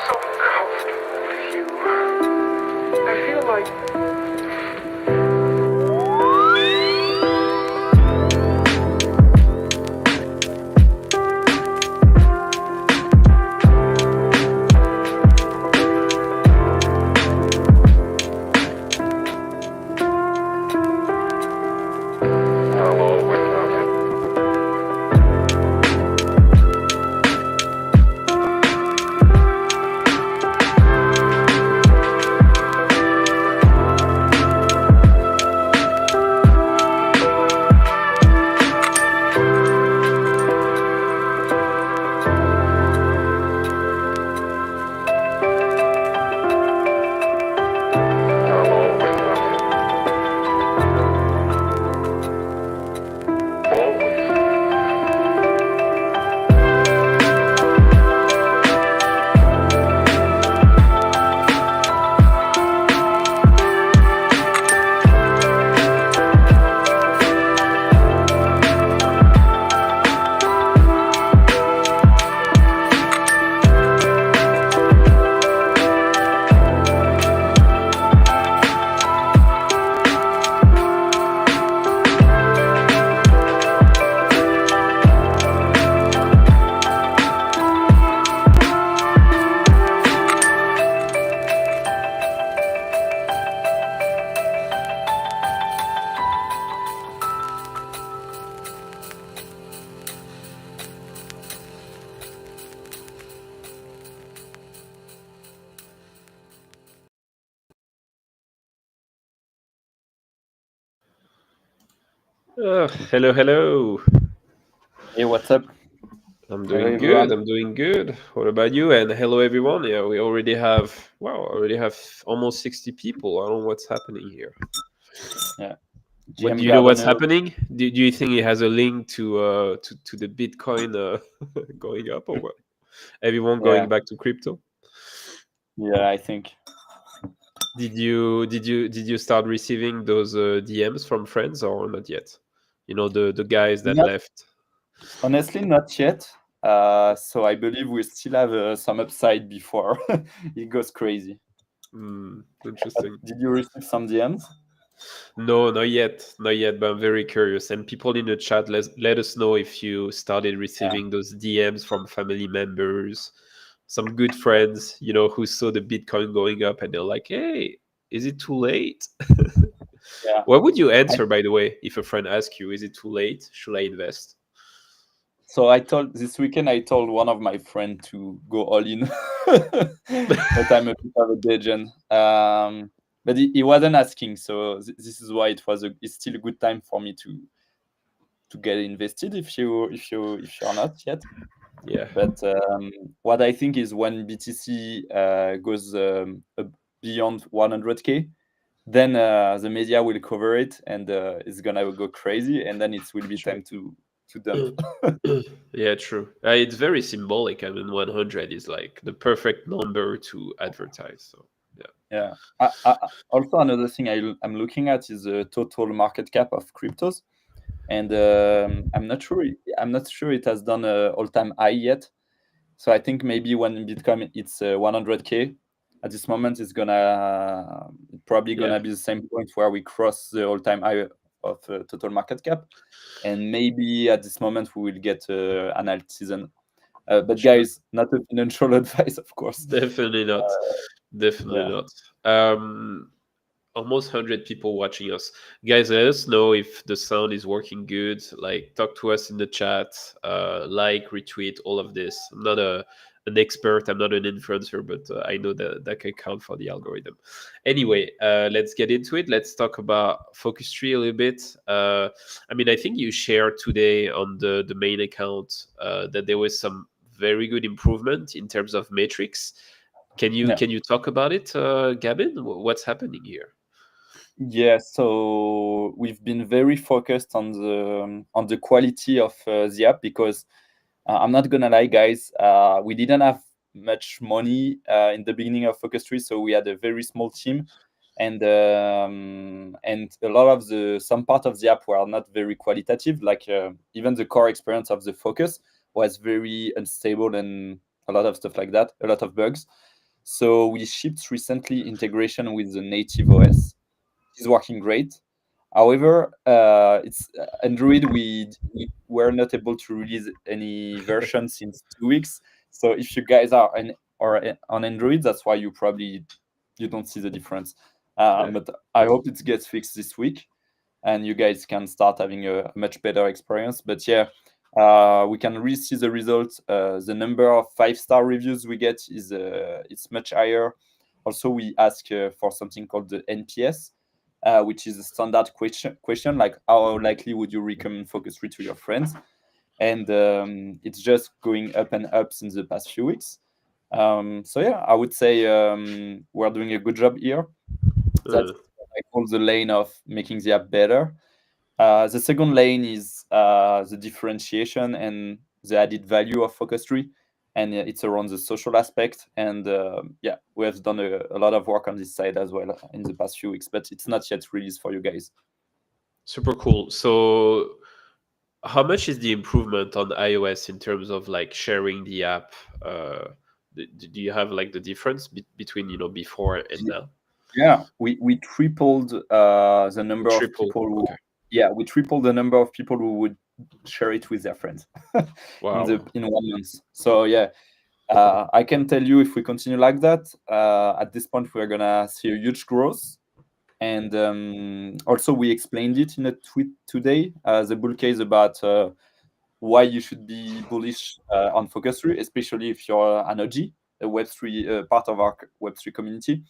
so comfortable with you. I feel like I'll always love you. I'll always love you. Always. Hello, hello. Hey, what's up? I'm Hello, doing good. everyone. I'm doing good. What about you? And hello, everyone. Yeah, we already have already have almost 60 people. I don't know what's happening here. Yeah, What GM do you know? What's Gardener. happening? Do you think it has a link to the Bitcoin going up or what? Everyone Yeah, going back to crypto? yeah, I think. Did you start receiving those DMs from friends or not yet? You know the guys that Not left. honestly, not yet. So I believe we still have some upside before it goes crazy. But Interesting. did you receive some DMs? No, not yet. Not yet, but I'm very curious. And people in the chat, let us know if you started Yeah, receiving those DMs from family members, some good friends, who saw the Bitcoin going up and they're like, hey, is it too late? yeah. What would you I, answer, by the way, if a friend asks you, is it too late? Should I invest? so I told this weekend I told one of my friend to go all in, but I'm a bit of a degen. But he wasn't asking, so this is why it's still a good time for me to get invested if you're not yet. Yeah, But what I think is when BTC goes beyond 100K, then the media will cover it and it's gonna go crazy, and then it will be true. time to dump. Yeah, true. It's very symbolic. I mean, 100 is like the perfect number to advertise. So, yeah. Yeah. Also, another thing I'm looking at is the total market cap of cryptos, and I'm not sure it has done a all-time high yet. So I think maybe when Bitcoin it's 100K, at this moment it's probably Yeah. gonna be the same point where we cross the all-time high of total market cap, and maybe at this moment we will get an alt season. But Sure. guys, not a financial advice, of course. Definitely not. Definitely Yeah, not. Almost 100 people watching us. Guys, let us know if the sound is working good. Like, talk to us in the chat, like, retweet, all of this. I'm not an expert, I'm not an influencer, but I know that can count for the algorithm. Anyway, let's get into it. Let's talk about Focus Tree a little bit. I mean, I think you shared today on the main account that there was some very good improvement in terms of metrics. Can you yeah. can you talk about it, Gavin? What's happening here? Yeah, so we've been very focused on the quality of the app because I'm not gonna lie, guys. We didn't have much money in the beginning of Focus Tree, so we had a very small team, and a lot of the some part of the app were not very qualitative. Like even the core experience of the Focus was very unstable and a lot of stuff like that, a lot of bugs. So we shipped recently integration with the native OS. It's working great. However, it's Android. We were not able to release any version since 2 weeks. So if you guys are on Android, that's why you don't see the difference. Yeah. But I hope it gets fixed this week, and you guys can start having a much better experience. But yeah, we can really see the results. The number of 5-star reviews we get is it's much higher. Also, we ask for something called the NPS, which is a standard question like how likely would you recommend Focus 3 to your friends, and it's just going up and up since the past few weeks. So yeah, I would say we're doing a good job here. That's Uh, what I call the lane of making the app better. The second lane is the differentiation and the added value of Focus 3, and it's around the social aspect. And yeah, we have done a lot of work on this side as well in the past few weeks, but it's not yet released for you guys. Super cool. So, how much is the improvement on iOS in terms of like sharing the app? Do you have like the difference between before and now? Yeah, we tripled the number of Triple. people who, Okay. yeah, we tripled the number of people who would share it with their friends Wow. in 1 month. So yeah, I can tell you if we continue like that, at this point we're gonna see a huge growth. And also we explained it in a tweet today, the bull case about why you should be bullish on Focus 3, especially if you're an OG, a Web3 part of our Web3 community.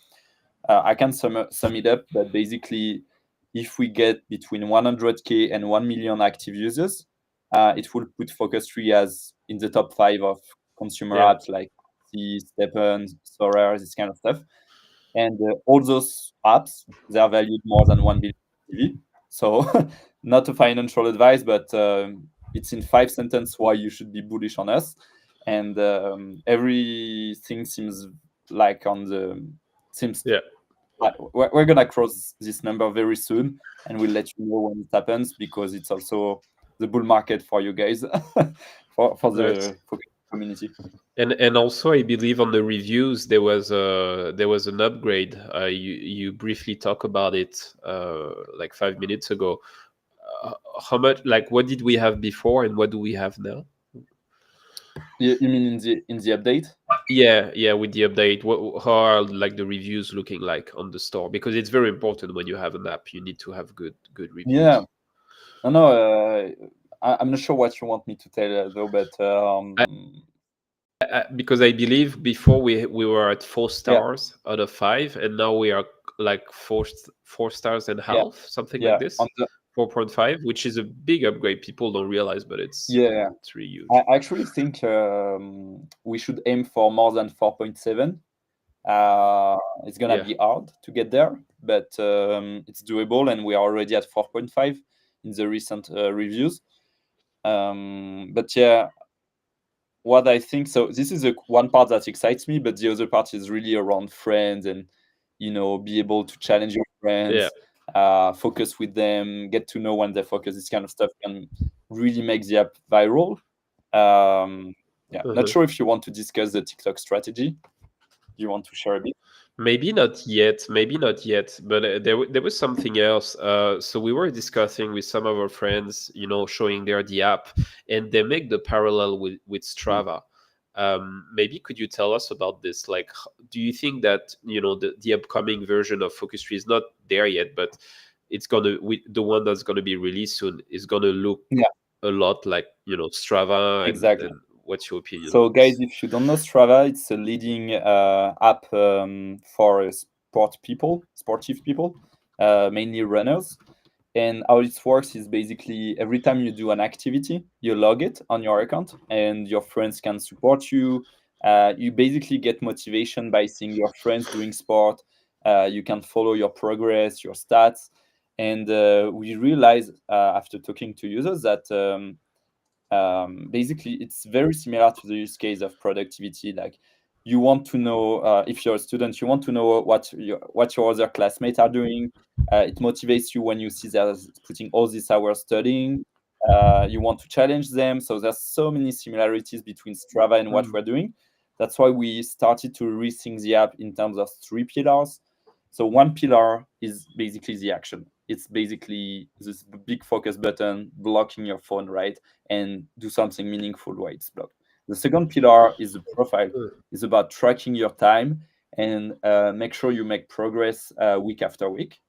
I can sum it up that basically, if we get between 100K and 1 million active users, it will put Focus 3 as in the top 5 of consumer Yeah. apps like Steppen, Sorare, this kind of stuff. And all those apps, they are valued more than 1 billion TV. So, not a financial advice, but it's in 5 sentences why you should be bullish on us. And everything seems like seems Yeah. we're gonna cross this number very soon, and we'll let you know when it happens because it's also the bull market for you guys, for Nice. the Focus community. And also, I believe on the reviews there was an upgrade. You briefly talk about it like 5 minutes ago. How much? Like, what did we have before, and what do we have now? You mean in the update? Yeah, with the update, how are like the reviews looking like on the store? Because it's very important when you have an app, you need to have good Yeah, reviews. no, I'm not sure what you want me to tell though, but Because I believe before we were at four yeah, stars out of five, and now we are like four stars and yeah, half, something like yeah. this, 4.5, which is a big upgrade. People don't realize, but it's Yeah, it's really huge. I actually think we should aim for more than 4.7. It's gonna Yeah, be hard to get there, but it's doable, and we are already at 4.5 in the recent reviews. But yeah, what I think, so this is the one part that excites me, but the other part is really around friends and be able to challenge your yeah. friends, focus with them, get to know when they focus. This kind of stuff can really make the app viral. Yeah, not Uh-huh. sure if you want to discuss the TikTok strategy. Do you want to share a bit? Maybe not yet. Maybe not yet. But there was something else. So we were discussing with some of our friends, showing their the app, and they make the parallel with Strava. Maybe could you tell us about this? Like, do you think that the upcoming version of Focus 3 is not there yet, but it's the one that's gonna be released soon is gonna look Yeah, a lot like Strava, exactly. and what's your opinion So, on guys, this? if you don't know Strava, it's a leading app for sportive people, mainly runners. And how it works is basically every time you do an activity, you log it on your account, and your friends can support you. You basically get motivation by seeing your friends doing sport. You can follow your progress, your stats. And we realized after talking to users that basically it's very similar to the use case of productivity. Like, you want to know, if you're a student, you want to know what your other classmates are doing. It motivates you when you see they're putting all these hours studying. You want to challenge them. So there's so many similarities between Strava and what Mm. we're doing. That's why we started to rethink the app in terms of 3 pillars. So one pillar is basically the action. It's basically this big focus button, blocking your phone, right? And do something meaningful while it's blocked. The second pillar is the profile. It's about tracking your time and make sure you make progress week after week.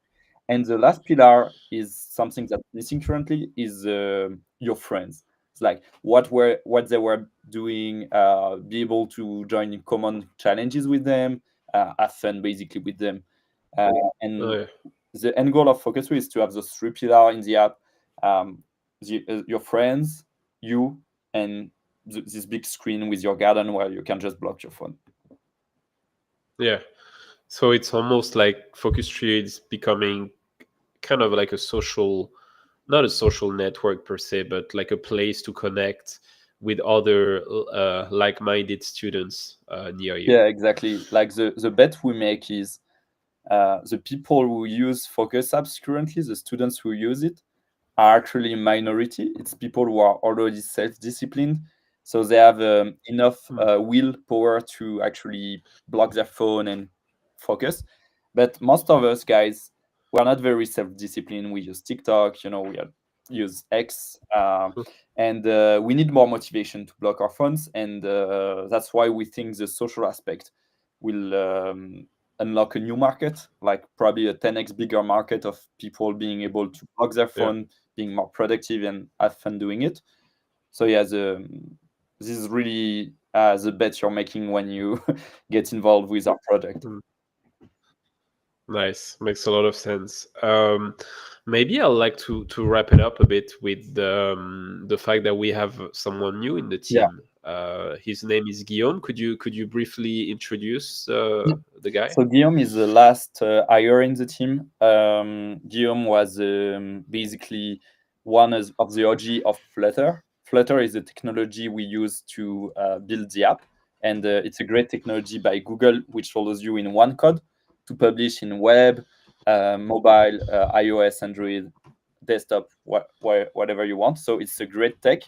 And the last pillar is something that's missing currently is your friends. It's like what they were doing, be able to join in common challenges with them, have fun basically with them. Uh, Oh, and yeah. the end goal of Focus is to have those 3 pillars in the app: your friends, you, and this big screen with your garden where you can just block your phone. Yeah. So it's almost like Focus Tree is becoming kind of like a social, not a social network per se, but like a place to connect with other like-minded students near you. Yeah, exactly. Like the bet we make is the people who use Focus apps currently, the students who use it, are actually a minority. It's people who are already self-disciplined, so they have enough willpower to actually block their phone and focus. But most of us guys, we're not very self-disciplined. We use TikTok, we use X, and we need more motivation to block our phones. And that's why we think the social aspect will unlock a new market, like probably a 10x bigger market of people being able to block their Yeah. phone, being more productive and have fun doing it. So yeah, this is really the bet you're making when you get involved with our project. Mm. Nice, makes a lot of sense. Maybe I'd like to wrap it up a bit with the fact that we have someone new in the Yeah. team. His name is Guillaume. Could you briefly introduce the guy? So Guillaume is the last hire in the team. Guillaume was basically one of the OG of Flutter. Flutter is the technology we use to build the app, and it's a great technology by Google, which allows you in one code to publish in web, mobile, iOS, Android, desktop, whatever you want. So it's a great tech,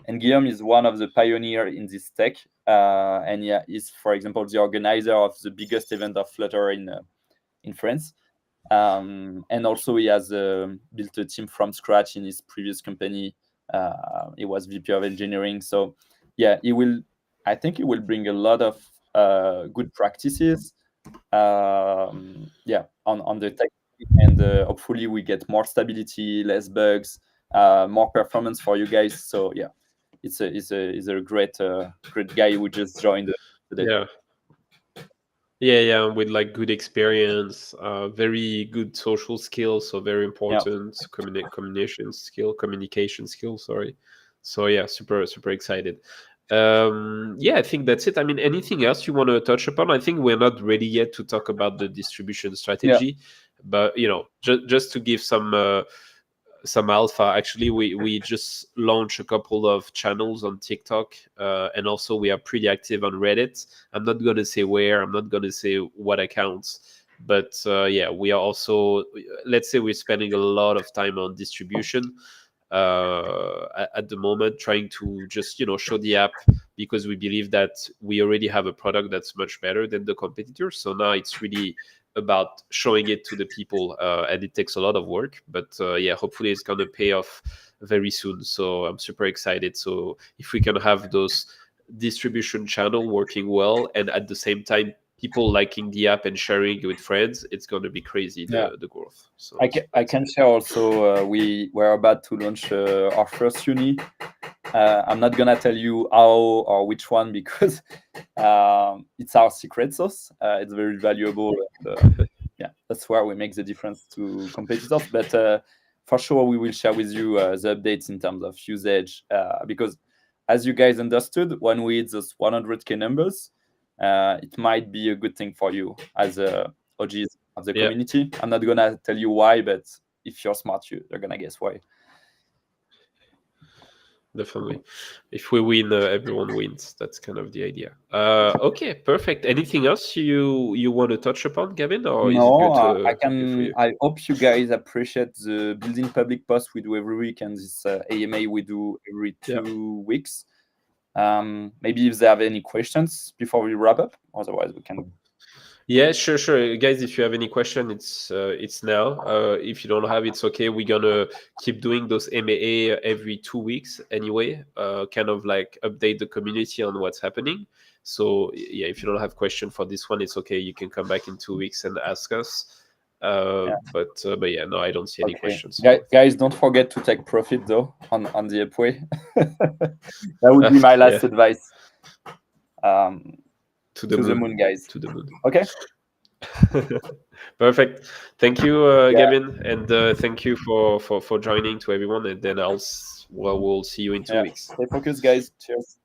and Guillaume is one of the pioneer in this tech. And yeah, he's, for example, the organizer of the biggest event of Flutter in France. And also he has built a team from scratch in his previous company. He was VP of engineering. So yeah, I think he will bring a lot of good practices. Yeah, on the tech, and hopefully we get more stability, less bugs, more performance for you guys. So yeah, it's a great guy who just joined today. Yeah. Yeah, with like good experience, very good social skills, so very Yeah. important communication skill, sorry. So yeah, super excited. Yeah, I think that's it. I mean, anything else you want to touch upon? I think we're not ready yet to talk about the distribution Yeah. strategy, but just to give some alpha. Actually, we just launched a couple of channels on TikTok, and also we are pretty active on Reddit. I'm not gonna say where, I'm not gonna say what accounts, but yeah, we are also, let's say, we're spending a lot of time on distribution at the moment, trying to just show the app, because we believe that we already have a product that's much better than the competitors. So now it's really about showing it to the people, and it takes a lot of work, but yeah, hopefully it's going to pay off very soon. So I'm super excited. So if we can have those distribution channel working well, and at the same time people liking the app and sharing it with friends, it's going to be crazy, Yeah. the growth. So I can share also. We're about to launch our first uni. I'm not gonna tell you how or which one because it's our secret sauce. It's very valuable. And, yeah, that's where we make the difference to competitors. But for sure, we will share with you the updates in terms of usage, because as you guys understood, when we hit those 100K numbers, it might be a good thing for you as OGs of the yeah, community. I'm not gonna tell you why, but if you're smart, you're gonna guess why. definitely. If we win, everyone wins. That's kind of the idea. Okay, perfect. Anything else you want to touch upon, Gavin, or is it No, good good for you? I hope you guys appreciate the building public post we do every week and this AMA we do every Yeah. 2 weeks. Maybe if they have any questions before we wrap up, otherwise we can. Yeah, sure, guys. If you have any question, it's now. If you don't have, it's okay. We're gonna keep doing those MAA every 2 weeks anyway. Kind of like update the community on what's happening. So yeah, if you don't have question for this one, it's okay. You can come back in 2 weeks and ask us. But yeah, no, I don't see any questions. Guys, don't forget to take profit though on the Epway. That would be my last advice. To the moon, guys. To the moon. Okay. Perfect. Thank you, Gavin, and thank you for joining to everyone. And then we'll see you in 2 weeks. Stay focused, guys. Cheers.